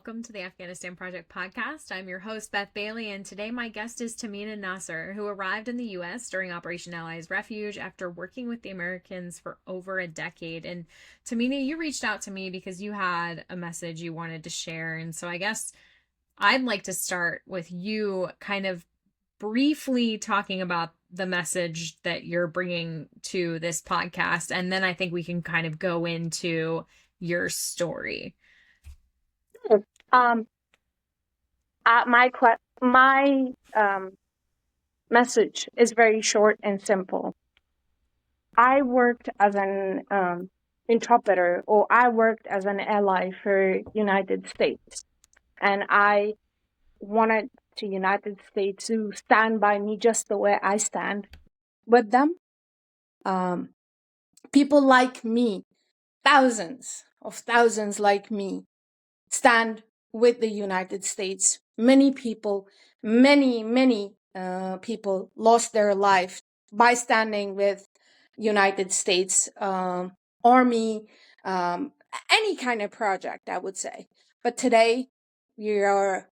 welcome to the Afghanistan Project Podcast. I'm your host, Beth Bailey, and today my guest is Tahmina Nasser, who arrived in the U.S. during Operation Allies Refuge after working with the Americans for over a decade. And Tahmina, you reached out to me because you had a message you wanted to share, and so I guess I'd like to start with you kind of briefly talking about the message that you're bringing to this podcast, and then I think we can kind of go into your story. Um, my message is very short and simple. I worked as an interpreter, or I worked as an ally for United States, and I wanted to United States to stand by me just the way I stand with them. People like me, thousands of thousands like me, stand with the United States. Many people lost their life by standing with United States Army, any kind of project, I would say. But today, we are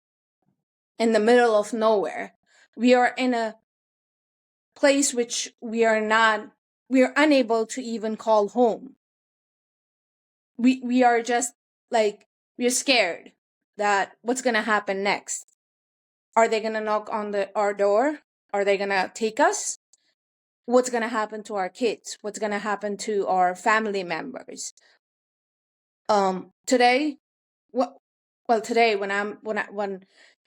in the middle of nowhere. We are in a place which we are unable to even call home. We are just like, we're scared that what's going to happen next. Are they going to knock on our door? Are they going to take us? What's going to happen to our kids? What's going to happen to our family members? Today, when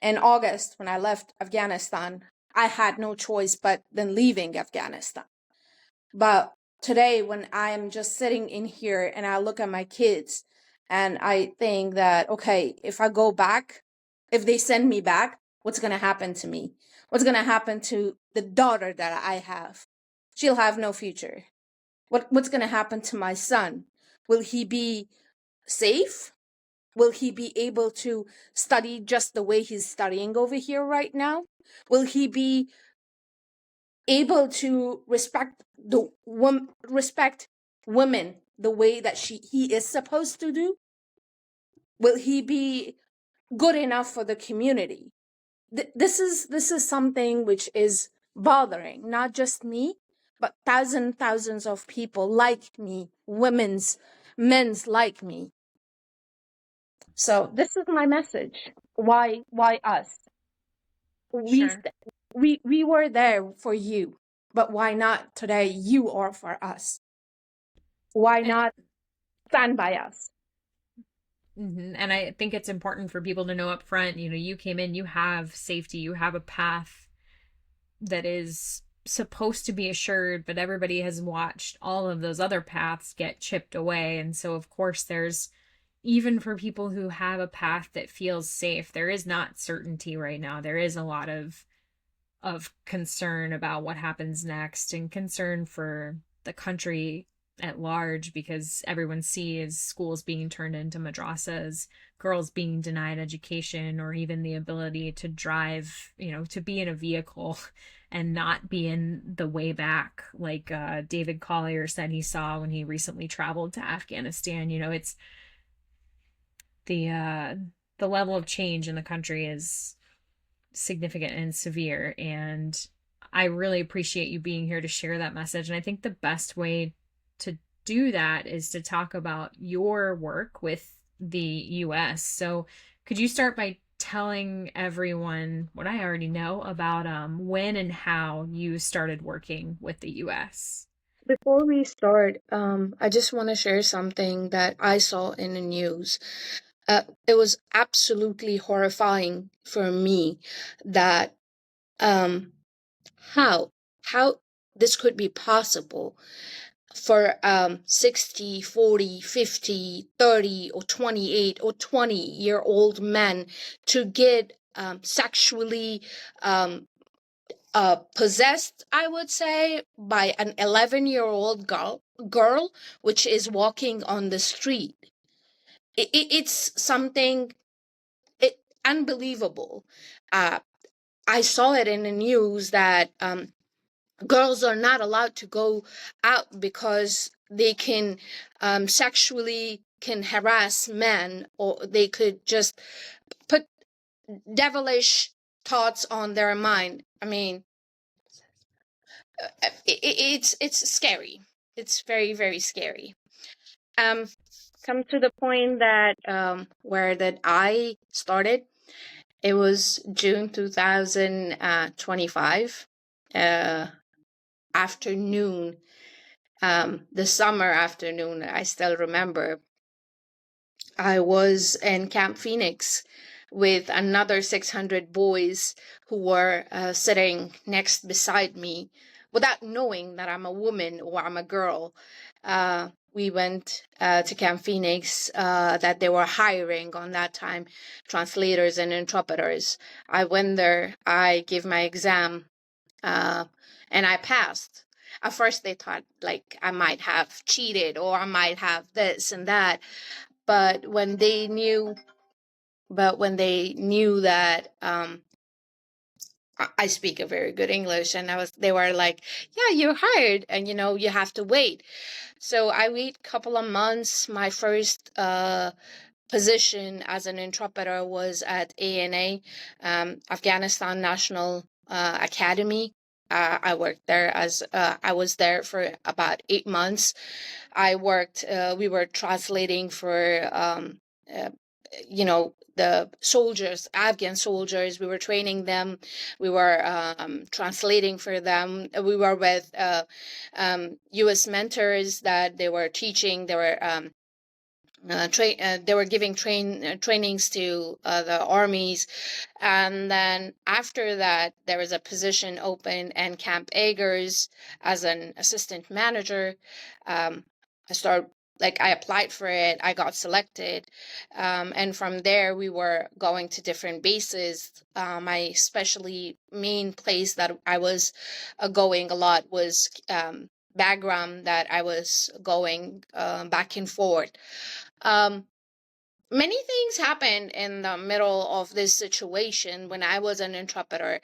in August, when I left Afghanistan, I had no choice but then leaving Afghanistan. But today, when I am just sitting in here and I look at my kids, and I think that, okay, if I go back, if they send me back, what's going to happen to me? What's going to happen to the daughter that I have? She'll have no future. What's going to happen to my son? Will he be safe? Will he be able to study just the way he's studying over here right now? Will he be able to respect women the way that he is supposed to do? Will he be good enough for the community? This is something which is bothering not just me, but thousands of people like me, men's like me. So this is my message. Why us? Sure. We were there for you, but why not today you are for us? Why not stand by us? And I think it's important for people to know up front, you came in, you have safety, you have a path that is supposed to be assured, but everybody has watched all of those other paths get chipped away. And so, of course, even for people who have a path that feels safe, there is not certainty right now. There is a lot of concern about what happens next, and concern for the country at large, because everyone sees schools being turned into madrasas, girls being denied education, or even the ability to drive, to be in a vehicle and not be in the way back, like David Collier said he saw when he recently traveled to Afghanistan. It's the level of change in the country is significant and severe, and I really appreciate you being here to share that message. And I think the best way to do that is to talk about your work with the U.S. So could you start by telling everyone what I already know about when and how you started working with the U.S.? Before we start, I just want to share something that I saw in the news. It was absolutely horrifying for me that how this could be possible for 60, 40, 50, 30, or 28 or 20-year-old men to get sexually possessed, I would say, by an 11-year-old girl which is walking on the street. It's something unbelievable. I saw it in the news that girls are not allowed to go out because they can sexually can harass men, or they could just put devilish thoughts on their mind. I mean, it's scary. It's very, very scary. Come to the point that where that I started. It was June 2025, afternoon, the summer afternoon. I still remember. I was in Camp Phoenix with another 600 boys who were sitting next beside me without knowing that I'm a woman or I'm a girl. We went to Camp Phoenix that they were hiring on that time, translators and interpreters. I went there, I gave my exam, and I passed. At first they thought like I might have cheated or I might have this and that. But when they knew that I speak a very good English, and they were like, yeah, you're hired, and you have to wait. So I wait a couple of months. My first position as an interpreter was at ANA, Afghanistan National Academy. I worked there I was there for about 8 months. We were translating for, the soldiers, Afghan soldiers. We were training them. We were translating for them. We were with U.S. mentors that they were teaching. They were they were giving trainings to the armies, and then after that there was a position open in Camp Eggers as an assistant manager. I applied for it, I got selected, and from there we were going to different bases. My especially main place that I was going a lot was Bagram, that I was going back and forth. Many things happened in the middle of this situation when I was an interpreter.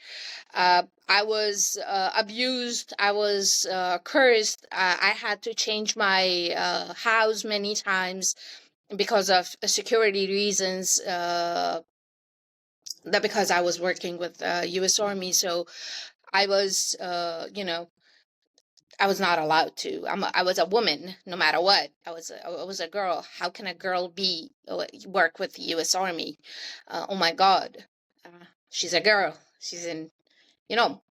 I was abused. I was cursed. I had to change my house many times because of security reasons. That because I was working with U.S. Army, so I was, I was not allowed to. I was a woman, no matter what. I was a girl. How can a girl work with the U.S. Army? Oh my God, she's a girl. She's in,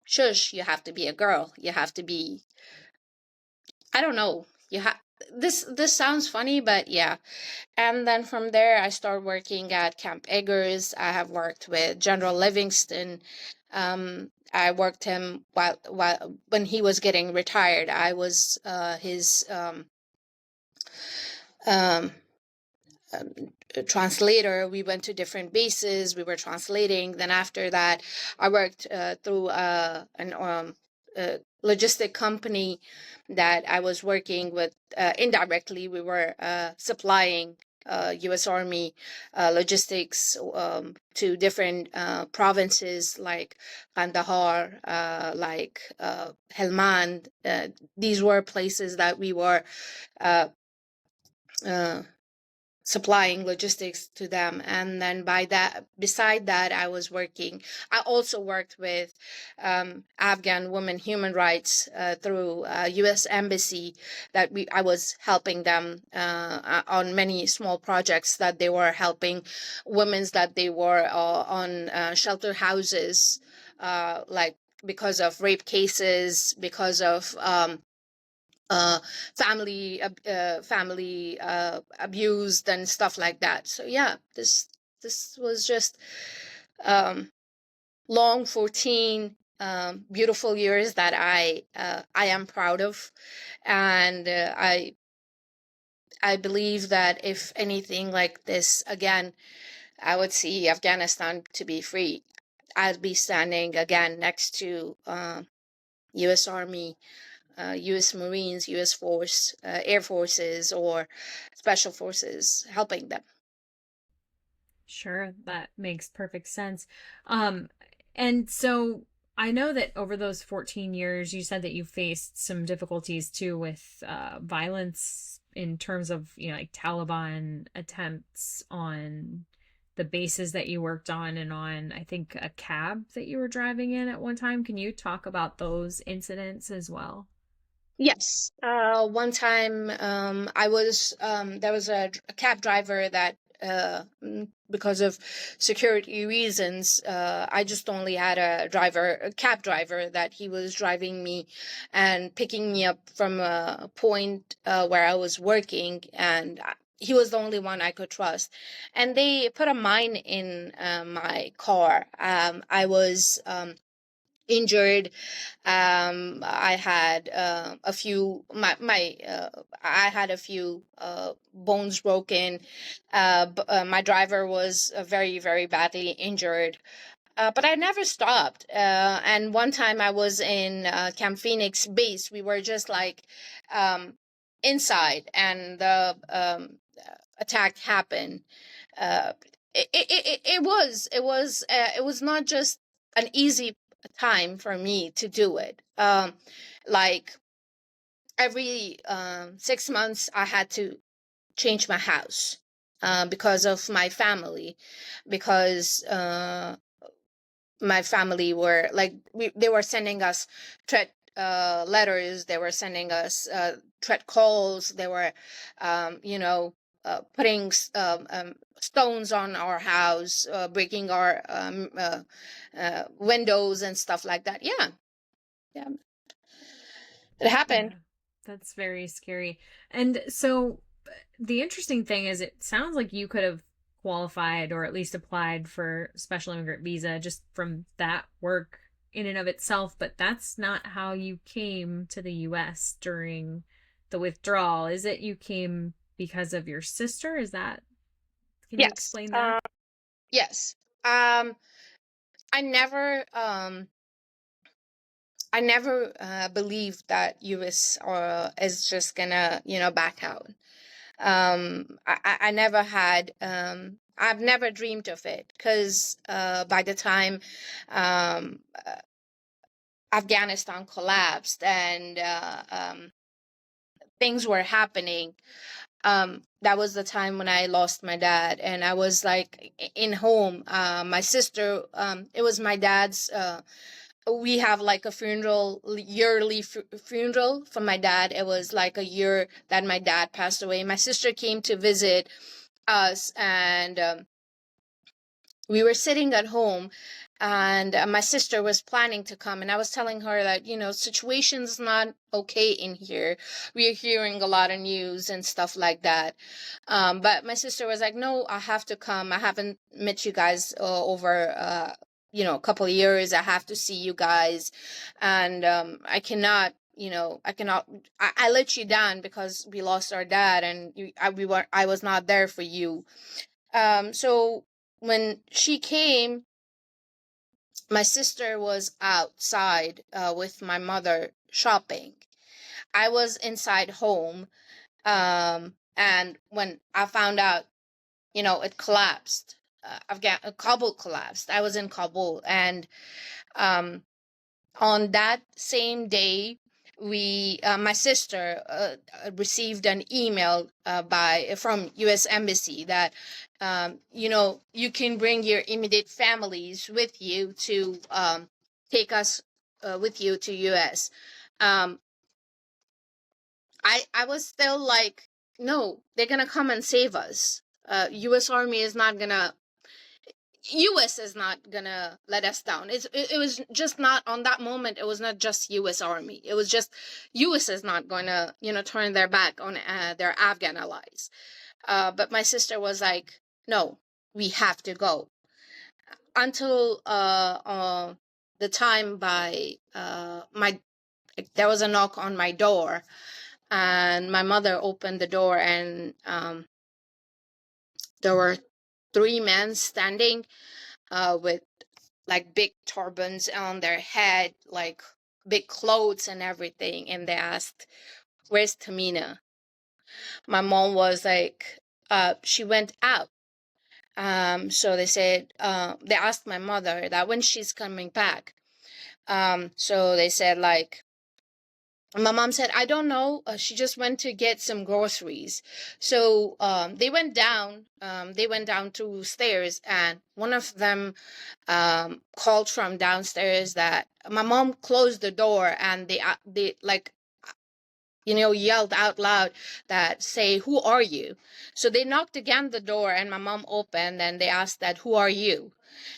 shush. You have to be a girl. You have to be. I don't know. You have this sounds funny, but yeah. And then from there, I started working at Camp Eggers. I have worked with General Livingston. I worked him while when he was getting retired. I was his translator. We went to different bases. We were translating. Then after that, I worked through an logistic company that I was working with. Indirectly, we were supplying U.S. Army logistics to different provinces like Kandahar, like Helmand. These were places that we were supplying logistics to them. And then beside that, I also worked with Afghan women human rights through U.S. Embassy, that I was helping them on many small projects that they were helping women that they were on shelter houses, like because of rape cases, because of family abused and stuff like that. So yeah, this was just long 14 beautiful years that I am proud of, and I believe that if anything like this again, I would see Afghanistan to be free. I'd be standing again next to U.S. Army, U.S. Marines, U.S. Force, Air Forces, or Special Forces, helping them. Sure, that makes perfect sense. And so I know that over those 14 years, you said that you faced some difficulties too with violence in terms of, like Taliban attempts on the bases that you worked on and on, I think, a cab that you were driving in at one time. Can you talk about those incidents as well? Yes. One time, I was there was a cab driver that because of security reasons, I just only had a cab driver that he was driving me and picking me up from a point where I was working, and he was the only one I could trust. And they put a mine in my car. I was injured. I had a few I had a few bones broken. My driver was very, very badly injured. But I never stopped. And one time I was in Camp Phoenix base. We were just like um, inside, and the attack happened. Uh, it was not just an easy time for me to do it. Like every 6 months, I had to change my house because of my family, because my family were like they were sending us threat letters, they were sending us threat calls, they were putting stones on our house, breaking our windows and stuff like that. Yeah, it happened. Yeah, that's very scary. And so the interesting thing is, it sounds like you could have qualified or at least applied for special immigrant visa just from that work in and of itself, but that's not how you came to the US during the withdrawal, is it? You came because of your sister? Is that, can you Yes. explain that? Yes. um I never believed that US is just gonna, back out. I never had, I've never dreamed of it, because by the time um, Afghanistan collapsed and things were happening, that was the time when I lost my dad, and I was like in home. My sister, it was my dad's. We have like a funeral, yearly funeral for my dad. It was like a year that my dad passed away. My sister came to visit us, and we were sitting at home, and my sister was planning to come, and I was telling her that, situation's not okay in here. We are hearing a lot of news and stuff like that. But my sister was like, no, I have to come. I haven't met you guys over a couple of years. I have to see you guys, and I cannot, I let you down because we lost our dad, and I was not there for you. So when she came, my sister was outside with my mother shopping. I was inside home, and when I found out, it collapsed. Kabul collapsed. I was in Kabul, and um, on that same day, my sister received an email from U.S. Embassy that you can bring your immediate families with you to take us with you to U.S. um, I was still like, no, they're gonna come and save us. U.S. Army is not gonna US is not gonna let us down. It was just not, on that moment, it was not just US Army. It was just US is not gonna, turn their back on their Afghan allies. But my sister was like, no, we have to go. Until the time by there was a knock on my door, and my mother opened the door, and there were three men standing with like big turbans on their head, like big clothes and everything. And they asked, where's Tahmina? My mom was like, she went out. So they said, they asked my mother that when she's coming back. So they said like, My mom said, I don't know. She just went to get some groceries. So they went down. They went down two stairs, and one of them called from downstairs that my mom closed the door, and they like, yelled out loud that say, "Who are you?" So they knocked again the door, and my mom opened, and they asked that, "Who are you?"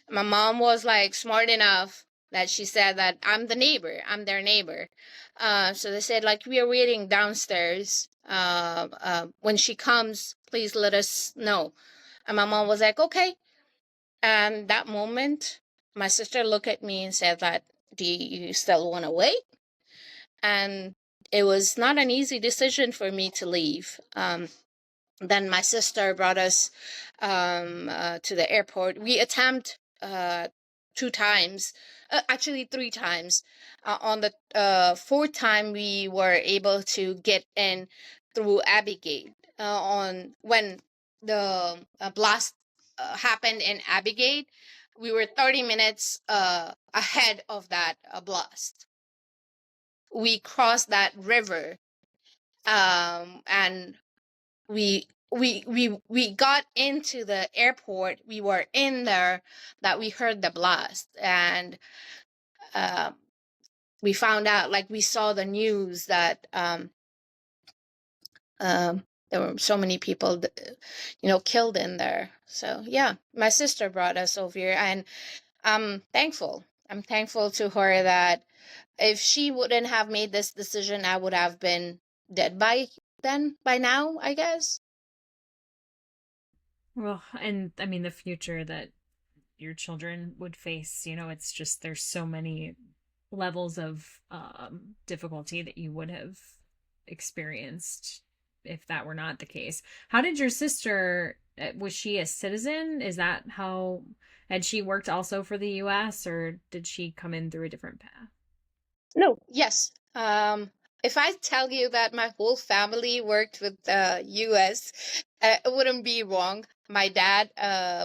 My mom was like smart enough that she said that I'm the neighbor, I'm their neighbor. So they said like, we are waiting downstairs. When she comes, please let us know. And my mom was like, okay. And that moment, my sister looked at me and said that, do you still want to wait? And it was not an easy decision for me to leave. Then my sister brought us to the airport. We attempted 2 times, actually 3 times. On the fourth time, we were able to get in through Abbey Gate. On when the blast happened in Abbey Gate, we were 30 minutes ahead of that blast. We crossed that river, and we got into the airport. We were in there that we heard the blast, and we found out, like, we saw the news that there were so many people killed in there. So yeah, my sister brought us over here, and I'm thankful to her that if she wouldn't have made this decision, I would have been dead by now, I guess. Well, and I mean, the future that your children would face, it's just there's so many levels of difficulty that you would have experienced if that were not the case. How did your sister, was she a citizen? Is that how, had she worked also for the US, or did she come in through a different path? No. Yes. If I tell you that my whole family worked with the U.S., it wouldn't be wrong. My dad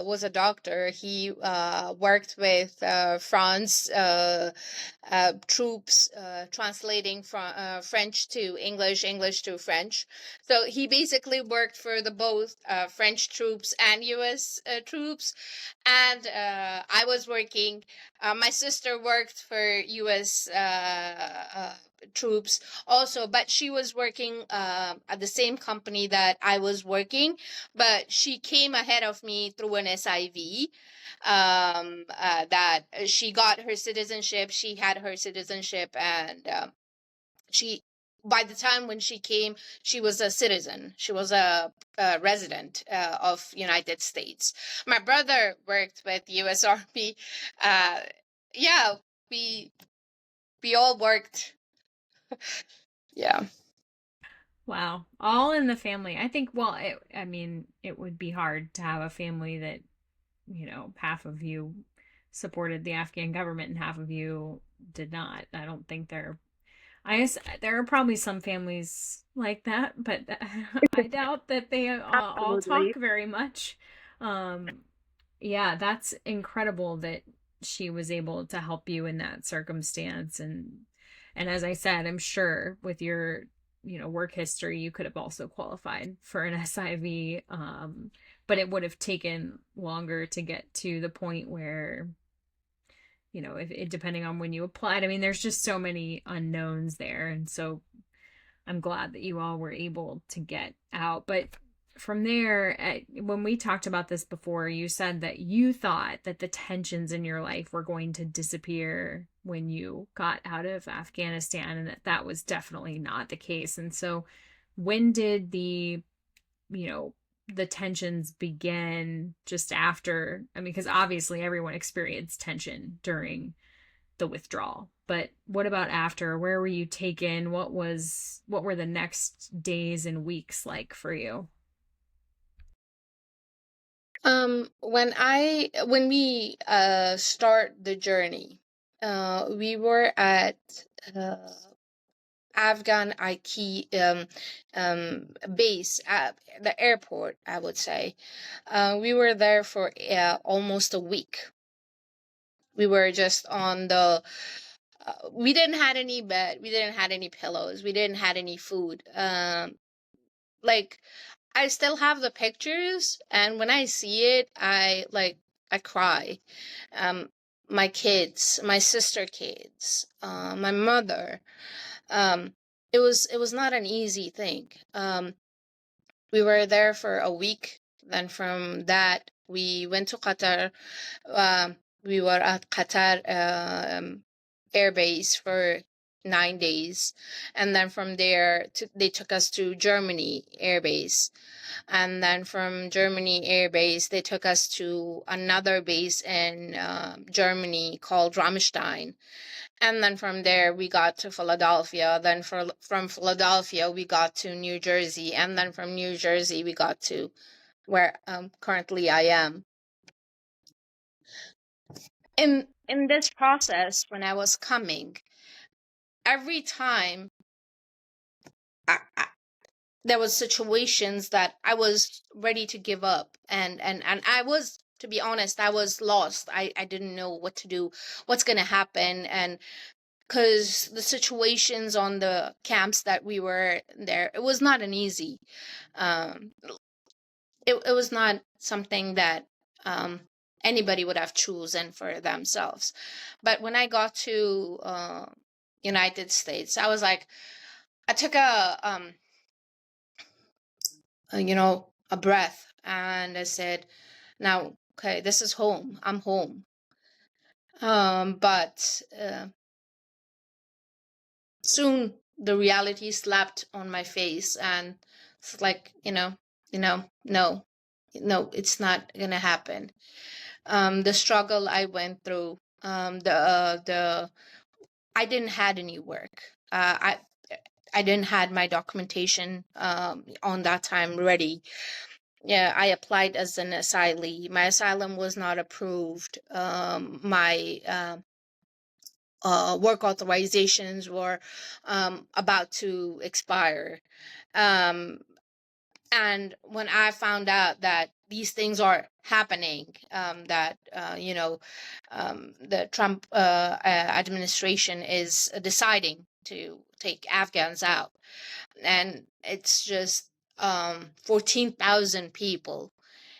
was a doctor. He worked with France troops, translating from French to English, English to French. So he basically worked for the both French troops and U.S. Troops. And I was working. My sister worked for U.S. Troops also, but she was working at the same company that I was working, but she came ahead of me through an SIV. That she got her citizenship. She had her citizenship, and she, by the time when she came, she was a citizen. She was a resident of United States. My brother worked with U.S. Army. Yeah, we all worked. Yeah. Wow. All in the family. I think, well, I mean, it would be hard to have a family that, half of you supported the Afghan government and half of you did not. I don't think I guess there are probably some families like that, but I doubt that they all talk Absolutely. very much. Um, yeah, that's incredible that she was able to help you in that circumstance. And as I said, I'm sure with your, work history, you could have also qualified for an SIV. But it would have taken longer to get to the point where, if it, depending on when you applied, I mean, there's just so many unknowns there. And so I'm glad that you all were able to get out. But from there, when we talked about this before, you said that you thought that the tensions in your life were going to disappear when you got out of Afghanistan, and that was definitely not the case. And so, when did the tensions begin just after? I mean, because obviously everyone experienced tension during the withdrawal. But what about after? Where were you taken? What were the next days and weeks like for you? When we start the journey, we were at uh, Afghan IT base at the airport, I would say. We were there for almost a week. We were just on the we didn't had any bed, we didn't had any pillows, we didn't had any food. Like, I still have the pictures, and when I see it, I cry. Um, my kids, my sister kids, my mother. Um, it was not an easy thing. We were there for a week. Then from that, we went to Qatar. We were at Qatar air base for 9 days, and then from there they took us to Germany air base, and then from Germany air base they took us to another base in Germany called Ramstein, and then from there we got to Philadelphia. Then from Philadelphia we got to New Jersey, and then from New Jersey we got to where currently I am. In this process, when I was coming, every time there was situations that I was ready to give up, and I was, to be honest, I was lost. I didn't know what to do, what's gonna happen, and because the situations on the camps that we were there, it was not an easy. Um, it was not something that anybody would have chosen for themselves. But when I got to United States, I was like, I took a breath, and I said, now, okay, this is home. I'm home. But soon the reality slapped on my face, and it's like, no, it's not gonna happen. The struggle I went through, I didn't had any work. I didn't had my documentation on that time ready. Yeah, I applied as an asylee. My asylum was not approved. My work authorizations were about to expire. And when I found out that these things are happening, that the Trump administration is deciding to take Afghans out, and it's just 14,000 people.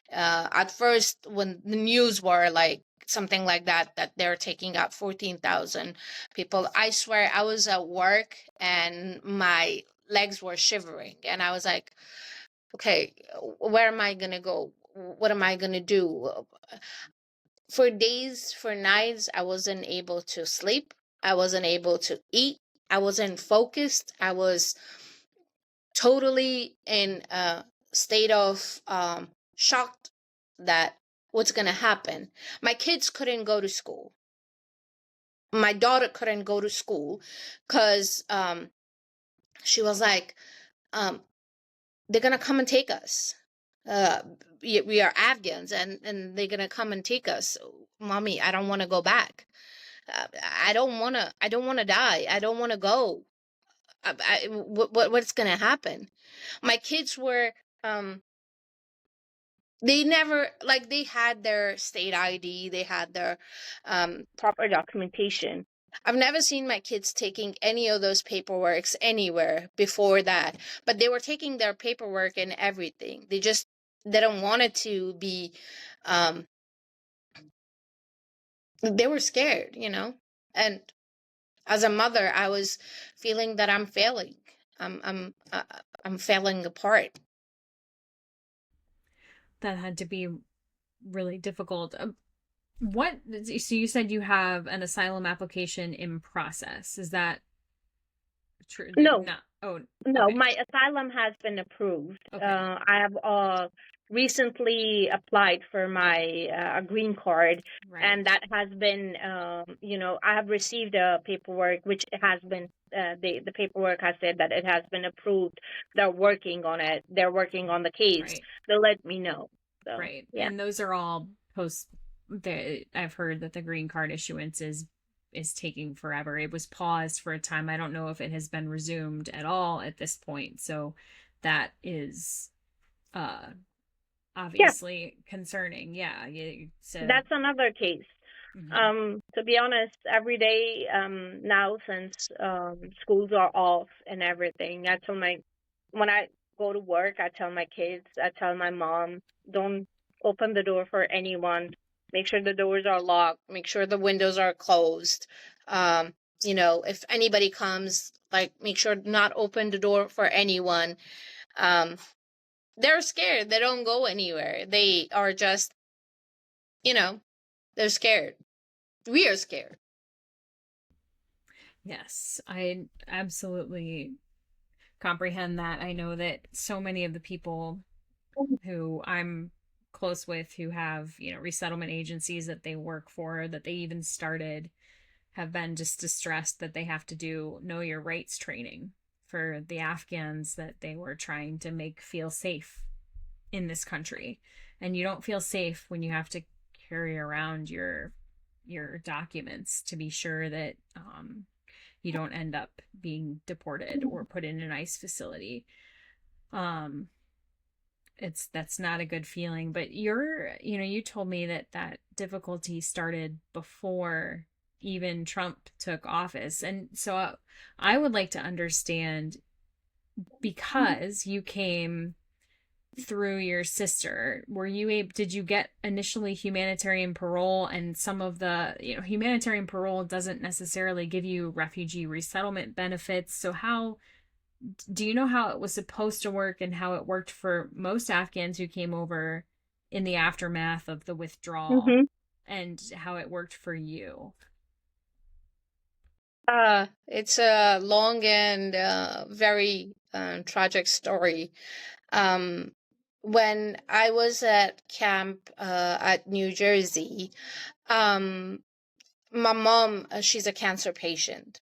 At first, when the news were like something like that they're taking out 14,000 people, I swear I was at work and my legs were shivering, and I was like, okay, where am I gonna go? What am I gonna do? For days, for nights, I wasn't able to sleep. I wasn't able to eat. I wasn't focused. I was totally in a state of shocked that what's gonna happen. My kids couldn't go to school. My daughter couldn't go to school because she was like, they're gonna come and take us. We are Afghans, and they're gonna come and take us. Mommy, I don't want to go back. I don't want to die. I don't want to go. What's gonna happen? My kids were they never, like, they had their state ID, they had their proper documentation. I've never seen my kids taking any of those paperworks anywhere before that, but they were taking their paperwork and everything. They didn't want it to be, they were scared, and as a mother, I was feeling that I'm failing. I'm failing apart. That had to be really difficult. So you said you have an asylum application in process. Is that true? No. Oh, No, okay. my asylum has been approved. Okay. I have recently applied for my green card, Right. and that has been, I have received a paperwork, which has been, the paperwork has said that it has been approved. They're working on it. They're working on the case. Right. They'll let me know. So, Right. yeah. And those are all I've heard that the green card issuance is taking forever. It was paused for a time. I don't know if it has been resumed at all at this point. So that is obviously concerning. Yeah, you said That's another case. To be honest, every day now since schools are off and everything, when I go to work, I tell my kids, I tell my mom, don't open the door for anyone. Make sure the doors are locked. Make sure the windows are closed. Um, if anybody comes, like, make sure not open the door for anyone. They're scared. They don't go anywhere. They are just, they're scared. We are scared. Yes, I absolutely comprehend that. I know that so many of the people who I'm close with who have, resettlement agencies that they work for, that they even started, have been just distressed that they have to do know your rights training for the Afghans that they were trying to make feel safe in this country. And you don't feel safe when you have to carry around your documents to be sure that you don't end up being deported or put in an ICE facility. That's not a good feeling. But you told me that difficulty started before even Trump took office, and so I would like to understand, because you came through your sister, did you get initially humanitarian parole? And some of the humanitarian parole doesn't necessarily give you refugee resettlement benefits, so how do you know how it was supposed to work and how it worked for most Afghans who came over in the aftermath of the withdrawal, and how it worked for you? It's a long and very tragic story. When I was at camp at New Jersey, my mom, she's a cancer patient.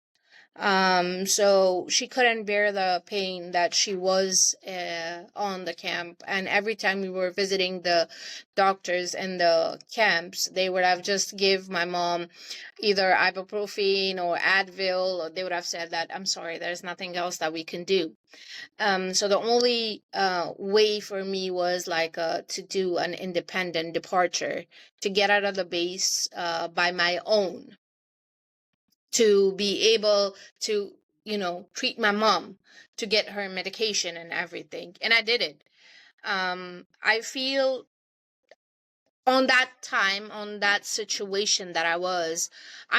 So she couldn't bear the pain that she was on the camp. And every time we were visiting the doctors in the camps, they would have just give my mom either ibuprofen or Advil, or they would have said that, I'm sorry, there's nothing else that we can do. So the only way for me was like to do an independent departure, to get out of the base by my own, to be able to, treat my mom, to get her medication and everything. And I did it. I feel on that time, on that situation that I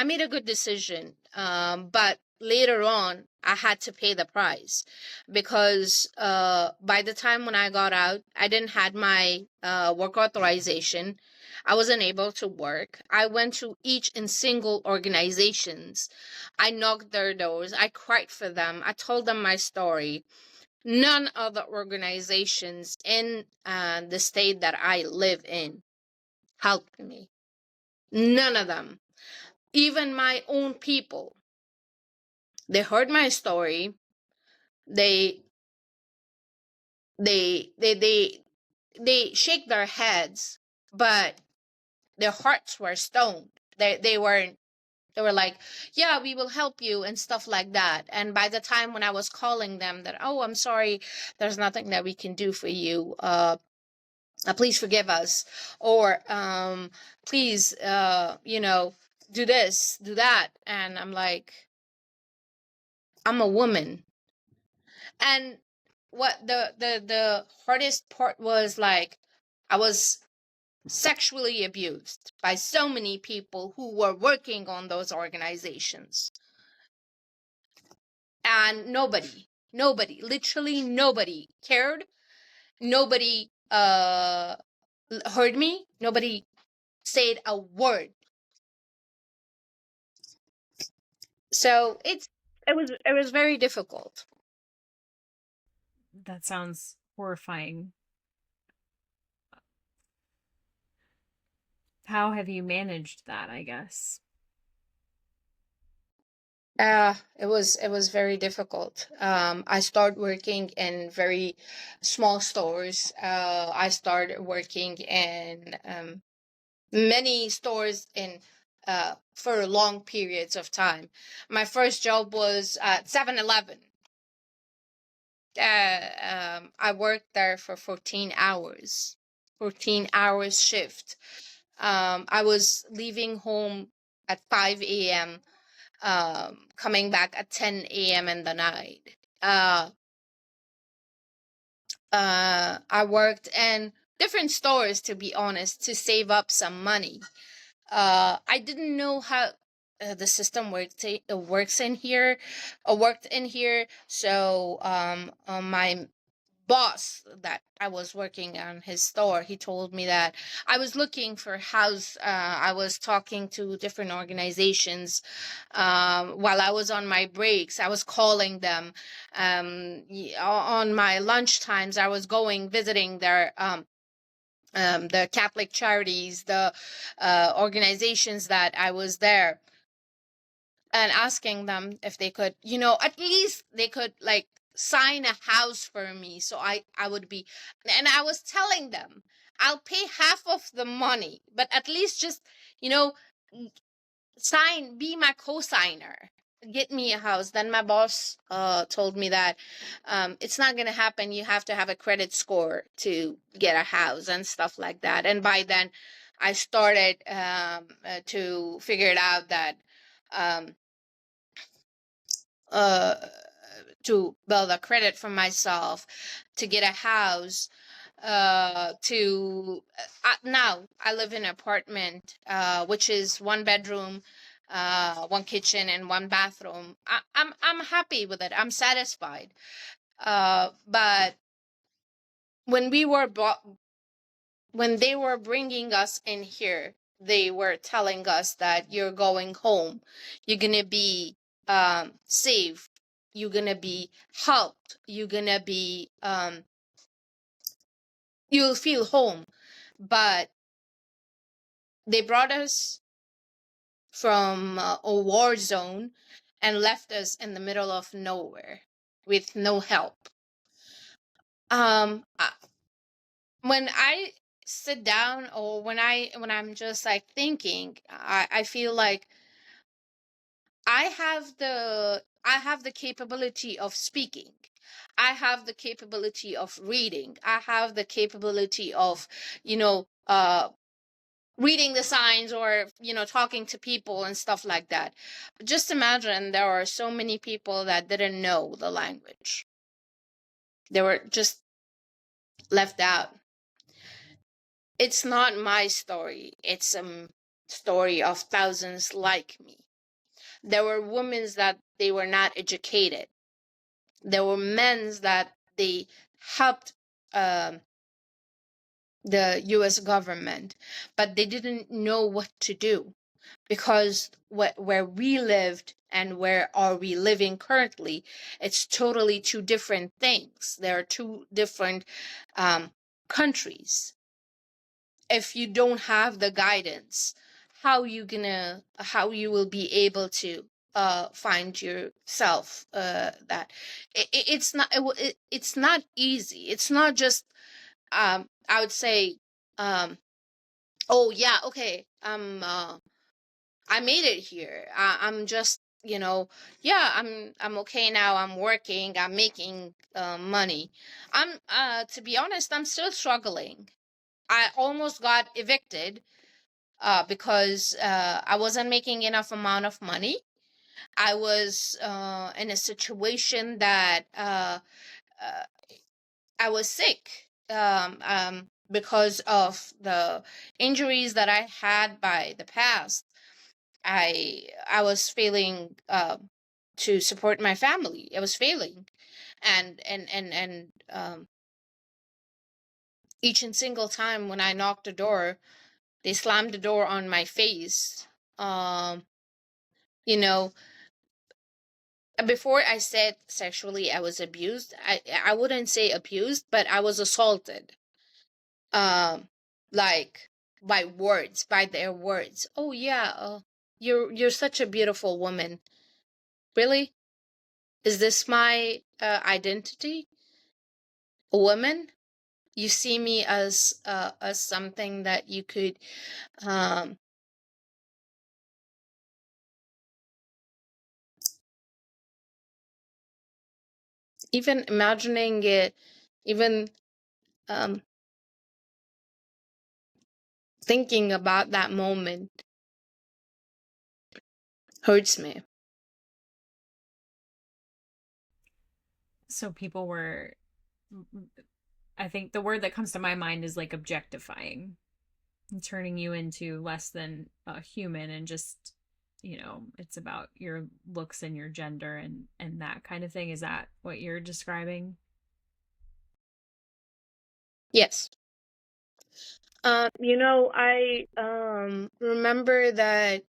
made a good decision. But later on, I had to pay the price, because by the time when I got out, I didn't had my work authorization. I wasn't able to work. I went to each and single organizations. I knocked their doors. I cried for them. I told them my story. None of the organizations in the state that I live in helped me. None of them. Even my own people. They heard my story. They shake their heads, but their hearts were stoned. They weren't. They were like, yeah, we will help you and stuff like that. And by the time when I was calling them that, oh, I'm sorry, there's nothing that we can do for you. Please forgive us. Or please, do this, do that. And I'm like, I'm a woman. And what the hardest part was, like, I was sexually abused by so many people who were working on those organizations. And nobody, literally nobody cared. Nobody heard me. Nobody said a word. So it was very difficult. That sounds horrifying. How have you managed that, I guess? It was very difficult. I started working in very small stores. I started working in many stores for long periods of time. My first job was at 7-Eleven. I worked there for 14 hours shift. I was leaving home at 5 a.m., coming back at 10 a.m. in the night. I worked in different stores, to be honest, to save up some money. I didn't know how the system works in here, worked in here. So my boss that I was working on his store, he told me that I was looking for house. I was talking to different organizations while I was on my breaks. I was calling them on my lunch times. I was going visiting their the Catholic charities, the organizations that I was there, and asking them if they could, at least they could like sign a house for me. So I would be, and I was telling them, I'll pay half of the money, but at least just, you know, be my co-signer, get me a house. Then my boss told me that it's not going to happen. You have to have a credit score to get a house and stuff like that. And by then I started to figure it out that uh, to build a credit for myself, to get a house, to now I live in an apartment, which is 1 bedroom, 1 kitchen and 1 bathroom. I'm happy with it. I'm satisfied. But when when they were bringing us in here, they were telling us that you're going home, you're gonna be safe, you're gonna be helped, you're gonna be you'll feel home. But they brought us from a war zone and left us in the middle of nowhere with no help. When I sit down, or when I'm just like thinking, I feel like I have the capability of speaking. I have the capability of reading. I have the capability of, reading the signs, or, talking to people and stuff like that. But just imagine there are so many people that didn't know the language. They were just left out. It's not my story. It's a story of thousands like me. There were women that they were not educated. There were men that they helped the U.S. government, but they didn't know what to do, because where we lived and where are we living currently, it's totally two different things. There are two different countries. If you don't have the guidance, how you will be able to find yourself, that it's not easy. It's not just I would say, oh yeah, okay, I made it here. I'm just, yeah, I'm okay now. I'm working. I'm making money. To be honest, I'm still struggling. I almost got evicted because I wasn't making enough amount of money. I was in a situation that I was sick because of the injuries that I had by the past. I was failing to support my family. I was failing, and each and single time when I knocked the door, they slammed the door on my face. You know, before I said sexually I was abused, I wouldn't say abused, but I was assaulted. Like by their words. Oh yeah, you're such a beautiful woman. Really? Is this my identity? A woman? You see me as something that you could um even imagining it, even um thinking about that moment hurts me. So people were, I think the word that comes to my mind is like objectifying, turning you into less than a human, and just, it's about your looks and your gender and that kind of thing. Is that what you're describing? Yes. I remember that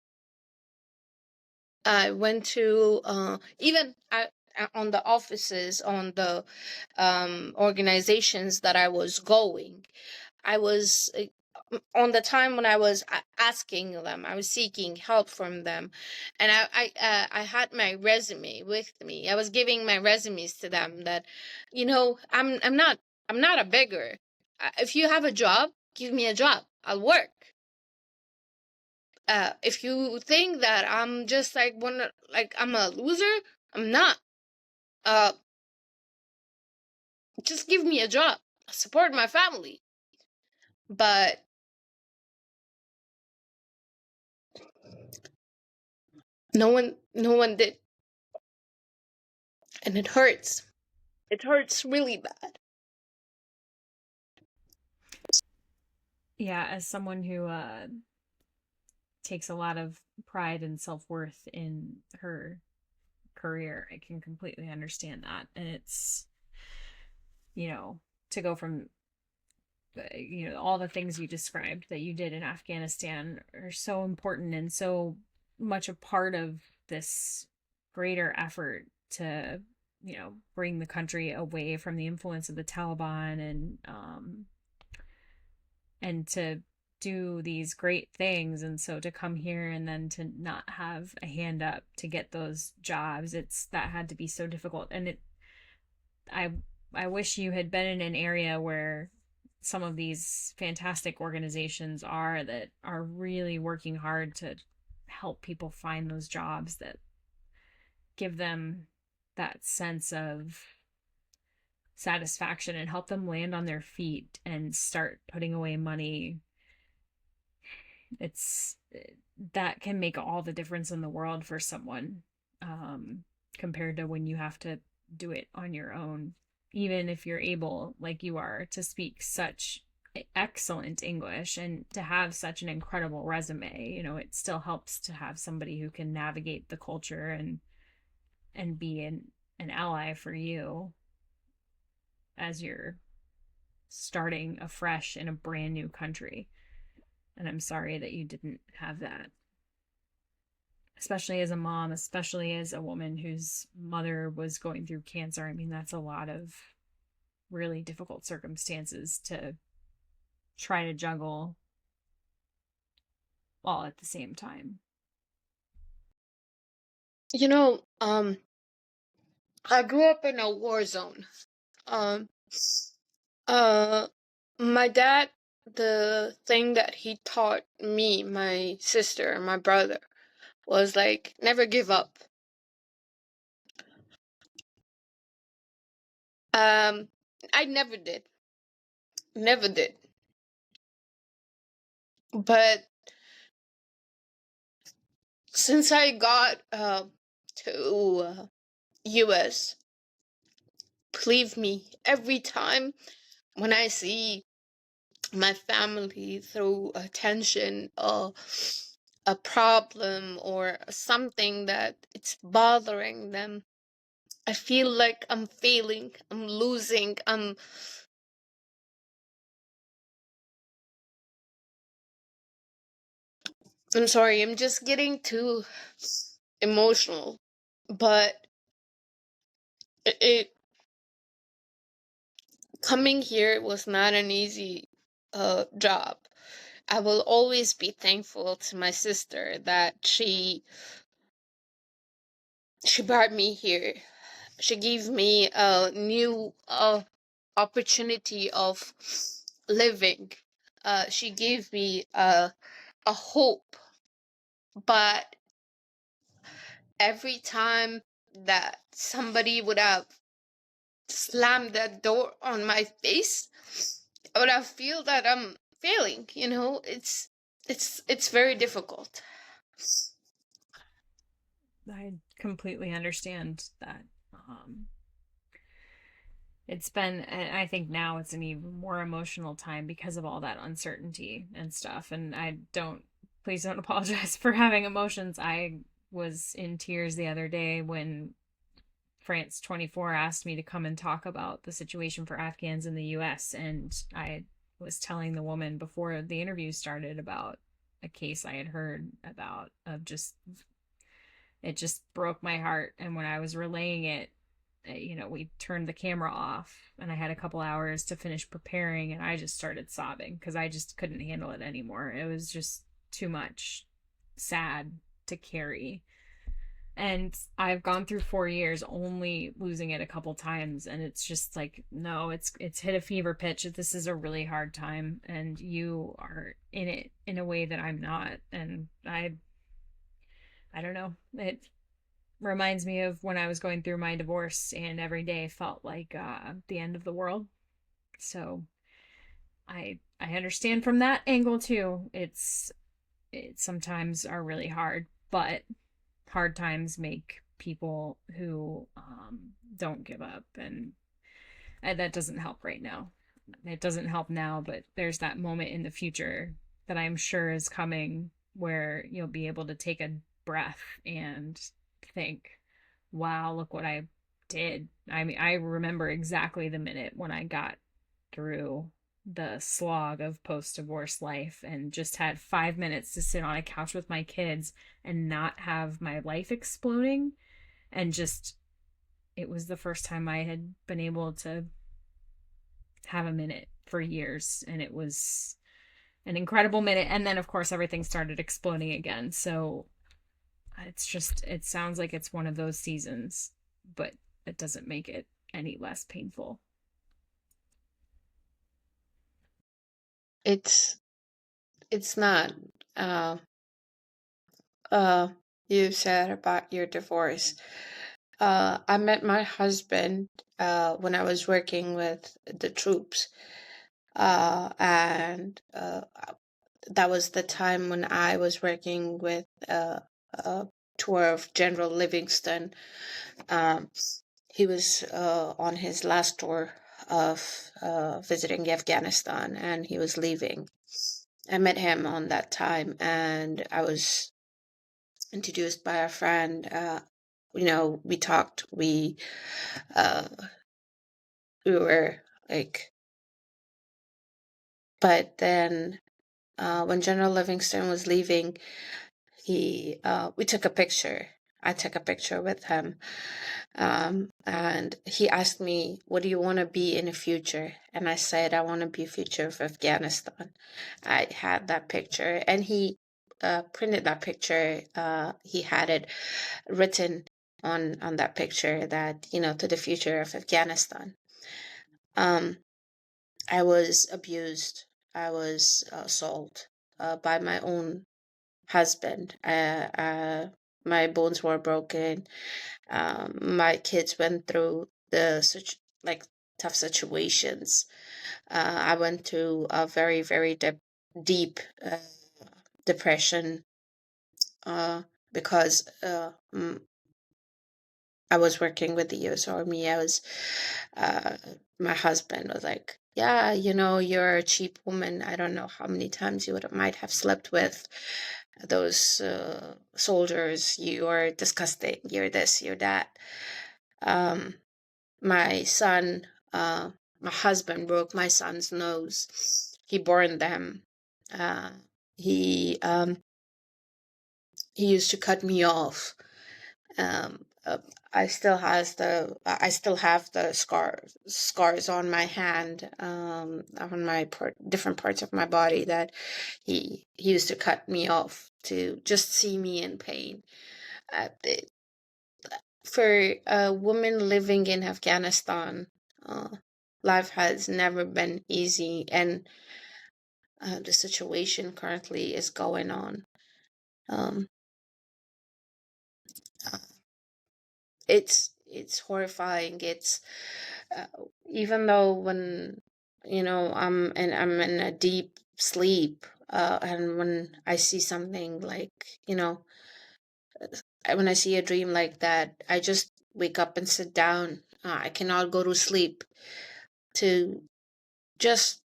I went to even on the offices, on the organizations that I was going. I was on the time when I was asking them, I was seeking help from them, and I had my resume with me. I was giving my resumes to them that, I'm not a beggar. If you have a job, give me a job. I'll work. If you think that I'm just like I'm a loser, I'm not. Uh, just give me a job. I'll support my family. But no one did, and it hurts. It hurts really bad. Yeah, as someone who takes a lot of pride and self-worth in her career, I can completely understand that. And it's, to go from, all the things you described that you did in Afghanistan are so important and so much a part of this greater effort to, bring the country away from the influence of the Taliban, and to do these great things. And so to come here and then to not have a hand up to get those jobs, that had to be so difficult. And I I wish you had been in an area where some of these fantastic organizations are, that are really working hard to help people find those jobs that give them that sense of satisfaction and help them land on their feet and start putting away money. It's that can make all the difference in the world for someone, compared to when you have to do it on your own. Even if you're able, like you are, to speak such excellent English and to have such an incredible resume, it still helps to have somebody who can navigate the culture and be an ally for you as you're starting afresh in a brand new country. And I'm sorry that you didn't have that, especially as a mom, especially as a woman whose mother was going through cancer. I mean, that's a lot of really difficult circumstances to try to juggle all at the same time. I grew up in a war zone. Um, my dad, the thing that he taught me, my sister, and my brother was like, never give up. I never did. Never did. But since I got to US, believe me, every time when I see my family through a tension or a problem or something that it's bothering them, I feel like I'm failing, I'm losing, I'm sorry, I'm just getting too emotional. But it coming here was not an easy job. I will always be thankful to my sister that she brought me here. She gave me a new opportunity of living. She gave me a hope. But every time that somebody would have slammed that door on my face, I would have feel that failing. It's very difficult. I completely understand that. It's been, and I think now it's an even more emotional time because of all that uncertainty and stuff. And please don't apologize for having emotions. I was in tears the other day when France 24 asked me to come and talk about the situation for Afghans in the US. And I was telling the woman before the interview started about a case I had heard about, of just, it just broke my heart. And when I was relaying it, we turned the camera off and I had a couple hours to finish preparing, and I just started sobbing because I just couldn't handle it anymore. It was just too much sad to carry. And I've gone through 4 years only losing it a couple times, and it's just like, no, it's hit a fever pitch. This is a really hard time, and you are in it in a way that I'm not. And I don't know. It reminds me of when I was going through my divorce, and every day felt like the end of the world. So I understand from that angle too. It sometimes are really hard, but hard times make people who don't give up, and that doesn't help right now. It doesn't help now, but there's that moment in the future that I'm sure is coming where you'll be able to take a breath and think, wow, look what I did. I mean, I remember exactly the minute when I got through the slog of post-divorce life and just had 5 minutes to sit on a couch with my kids and not have my life exploding. And just, it was the first time I had been able to have a minute for years. And it was an incredible minute. And then, of course, everything started exploding again. So it sounds like it's one of those seasons, but it doesn't make it any less painful. It's not. You said about your divorce. I met my husband when I was working with the troops, and that was the time when I was working with a tour of General Livingston. He was on his last tour of visiting Afghanistan, and he was leaving. I met him on that time, and I was introduced by a friend. We talked. We were like, but then when General Livingston was leaving, we took a picture. I took a picture with him, and he asked me, "What do you want to be in the future?" And I said, "I want to be future of Afghanistan." I had that picture, and he printed that picture. He had it written on that picture that, to the future of Afghanistan. I was abused. I was sold by my own husband. My bones were broken. My kids went through tough situations. I went through a very, very deep depression because I was working with the U.S. Army. My husband was like, "Yeah, you're a cheap woman. I don't know how many times you might have slept with those soldiers. You are disgusting. You're this, you're that." My son, my husband broke my son's nose. He burned them. He used to cut me off. I still have the scars on my hand, on my different parts of my body that he used to cut me off to just see me in pain. For a woman living in Afghanistan, life has never been easy, and the situation currently is going on. It's horrifying. It's even though when I'm in a deep sleep, and when I see something like, when I see a dream like that, I just wake up and sit down. I cannot go to sleep to just,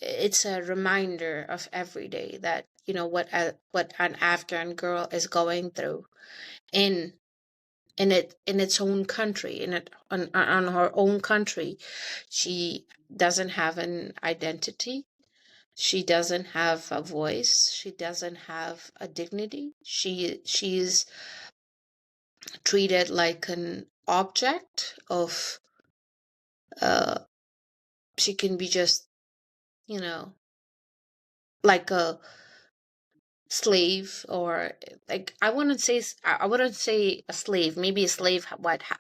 it's a reminder of every day that, what an Afghan girl is going through in in its own country, on her own country. She doesn't have an identity. She doesn't have a voice. She doesn't have a dignity. She's treated like an object of, she can be just, you know, like a slave, or like, I wouldn't say a slave. Maybe a slave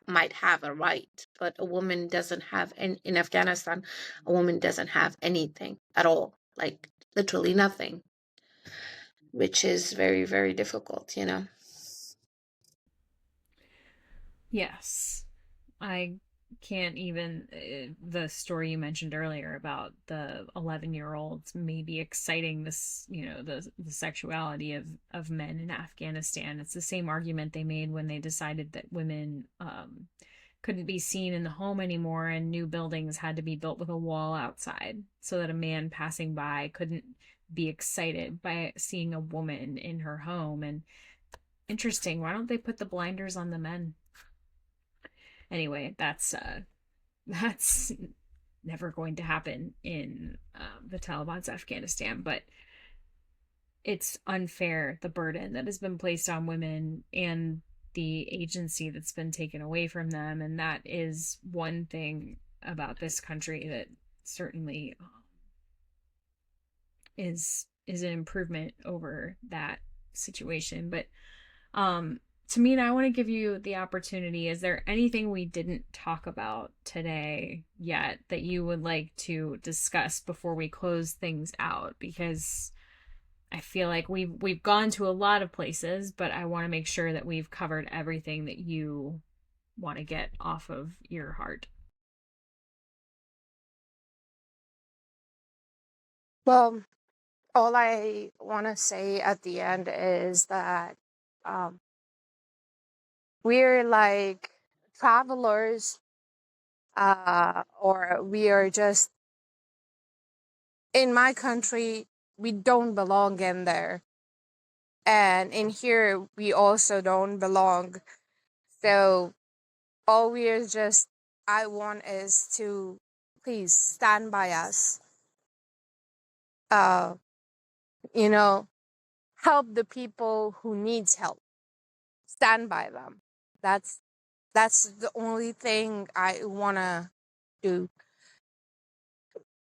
might have a right, but a woman doesn't have, in Afghanistan, a woman doesn't have anything at all, like literally nothing, which is very, very difficult. Yes. I can't even. The story you mentioned earlier about the 11-year-olds maybe exciting this, the sexuality of men in Afghanistan. It's the same argument they made when they decided that women couldn't be seen in the home anymore, and new buildings had to be built with a wall outside so that a man passing by couldn't be excited by seeing a woman in her home. And interesting, why don't they put the blinders on the men? Anyway, that's never going to happen in the Taliban's Afghanistan, but it's unfair, the burden that has been placed on women and the agency that's been taken away from them. And that is one thing about this country that certainly is an improvement over that situation. But Tahmina, I want to give you the opportunity. Is there anything we didn't talk about today yet that you would like to discuss before we close things out? Because I feel like we've gone to a lot of places, but I want to make sure that we've covered everything that you want to get off of your heart. Well, all I want to say at the end is that um, we're like travelers, or we are just in my country, we don't belong in there. And in here, we also don't belong. So all we're just, I want is to please stand by us. Uh, you know, help the people who needs help. Stand by them. That's that's the only thing I wanna do.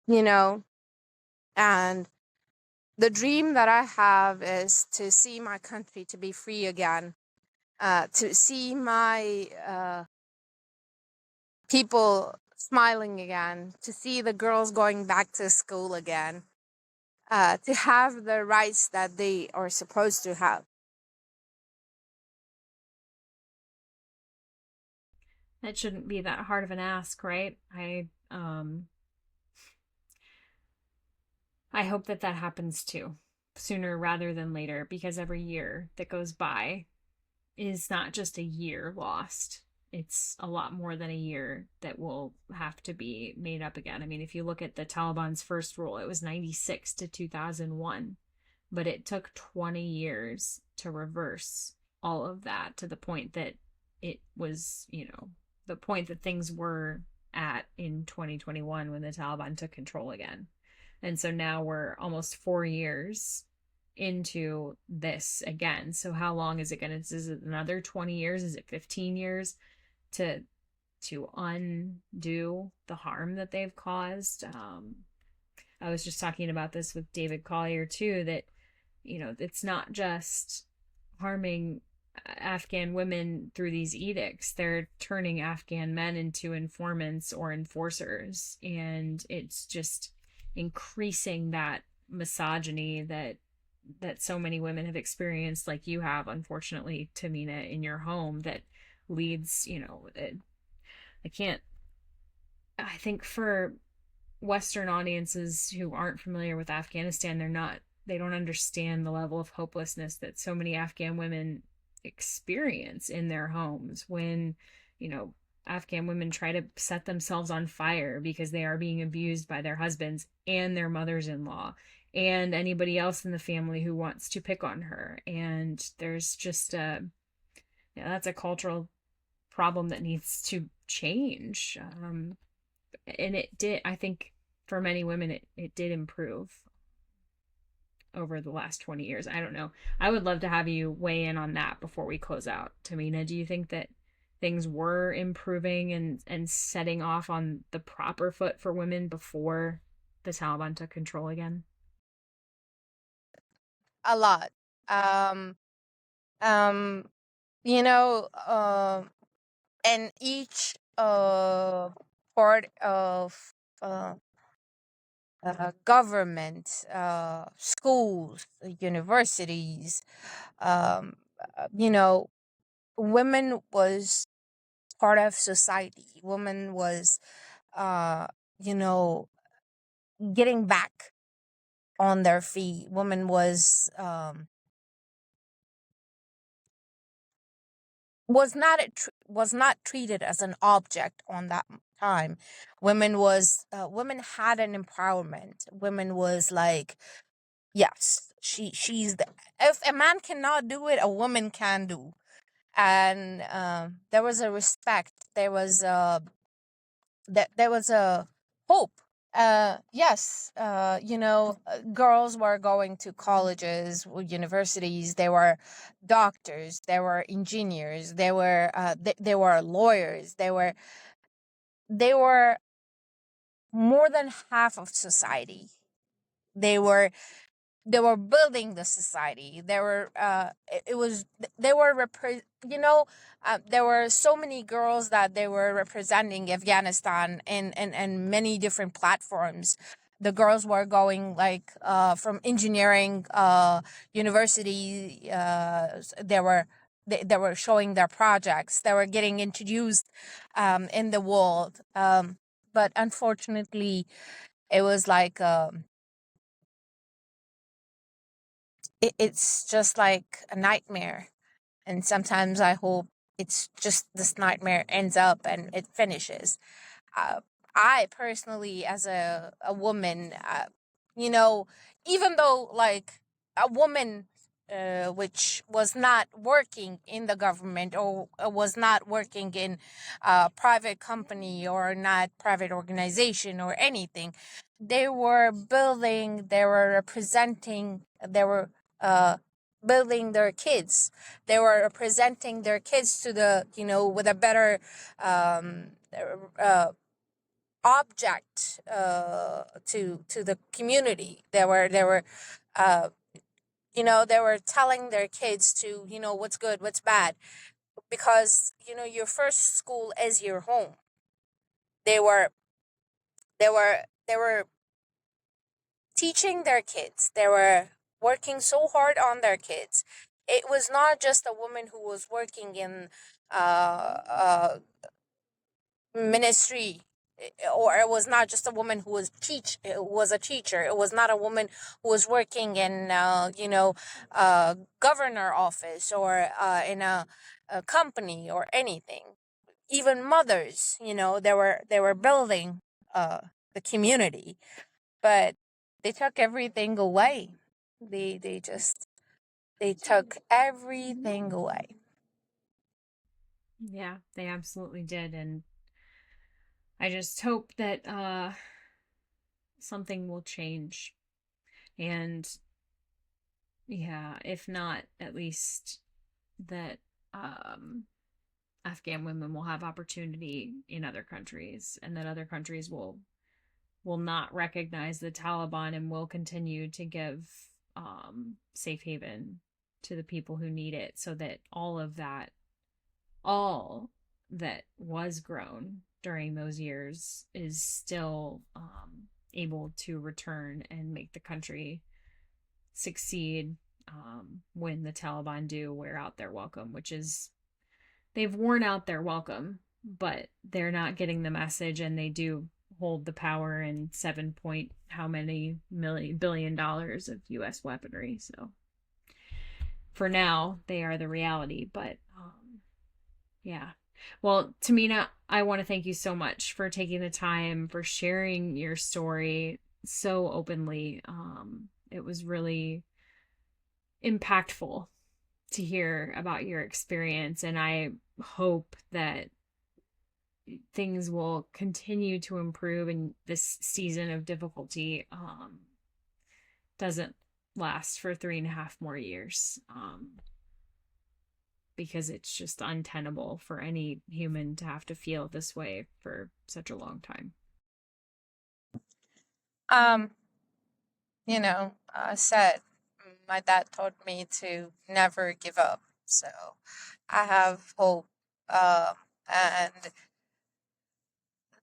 You know, and the dream that I have is to see my country to be free again. To see my people smiling again, to see the girls going back to school again, to have the rights that they are supposed to have. It shouldn't be that hard of an ask, right? I hope that that happens too, sooner rather than later, because every year that goes by is not just a year lost. It's a lot more than a year that will have to be made up again. I mean, if you look at the Taliban's first rule, it was 96 to 2001, but it took 20 years to reverse all of that to the point that it was, the point that things were at in 2021 when the Taliban took control again. And so now we're almost 4 years into this again. So how long is it going to, is it another 20 years? Is it 15 years to undo the harm that they've caused? I was just talking about this with David Collier too, that, it's not just harming Afghan women through these edicts. They're turning Afghan men into informants or enforcers. And it's just increasing that misogyny that so many women have experienced, like you have, unfortunately, Tahmina, in your home, that leads, I think for Western audiences who aren't familiar with Afghanistan, they don't understand the level of hopelessness that so many Afghan women experience in their homes when, you know, Afghan women try to set themselves on fire because they are being abused by their husbands and their mothers-in-law and anybody else in the family who wants to pick on her. And there's just yeah, that's a cultural problem that needs to change. And it did, I think, for many women, it did improve over the last 20 years. I don't know. I would love to have you weigh in on that before we close out. Tahmina, do you think that things were improving and setting off on the proper foot for women before the Taliban took control again? A lot. Um, um, you know, and each part of government, schools, universities, um, you know, women was part of society. Women was, uh, you know, getting back on their feet. Women was not treated as an object on that time. Women had an empowerment. Women was like, yes, she's the, if a man cannot do it, a woman can do. And there was a respect. There was a hope. Yes, girls were going to colleges, universities. They were doctors. They were engineers. They were lawyers. They were more than half of society. They were they were building the society. It was they were there were so many girls that they were representing Afghanistan in many different platforms. The girls were going like from engineering university. They were showing their projects. They were getting introduced in the world. But unfortunately, it was like it's just like a nightmare. And sometimes I hope it's just this nightmare ends up and it finishes. uh, I personally, as a woman, you know, even though like a woman which was not working in the government or was not working in a private company or not private organization or anything, they were building, they were representing, they were uh, building their kids. They were presenting their kids to the, with a better um, uh, object to the community. Uh, they were telling their kids to, what's good, what's bad, because your first school is your home. They were they were teaching their kids. They were working so hard on their kids. It was not just a woman who was working in ministry, or it was not just a woman who was a teacher. It was not a woman who was working in governor office or in a company or anything. Even mothers, they were building the community, but they took everything away. They took everything away. Yeah, they absolutely did. And I just hope that something will change. And yeah, if not, at least that Afghan women will have opportunity in other countries, and that other countries will not recognize the Taliban and will continue to give safe haven to the people who need it, so that all that was grown during those years is still able to return and make the country succeed when the Taliban do wear out their welcome, which is they've worn out their welcome, but they're not getting the message, and they do hold the power and 7 point how many billion dollars of US weaponry. So for now, they are the reality. But yeah. Well, Tahmina, I want to thank you so much for taking the time, for sharing your story so openly. It was really impactful to hear about your experience, and I hope that things will continue to improve and this season of difficulty doesn't last for 3.5 more years, because it's just untenable for any human to have to feel this way for such a long time. I said my dad taught me to never give up. So I have hope. And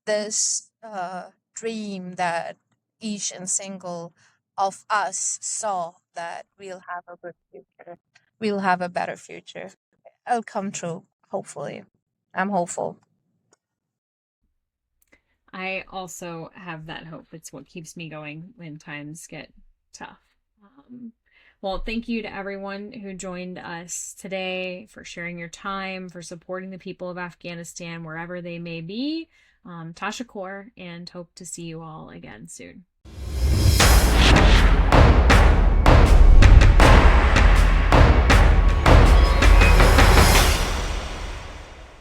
this dream that each and single of us saw, that we'll have a good future. We'll have a better future. It'll come true, hopefully. I'm hopeful. I also have that hope. It's what keeps me going when times get tough. Well, thank you to everyone who joined us today, for sharing your time, for supporting the people of Afghanistan wherever they may be. Tasha Kaur, and hope to see you all again soon.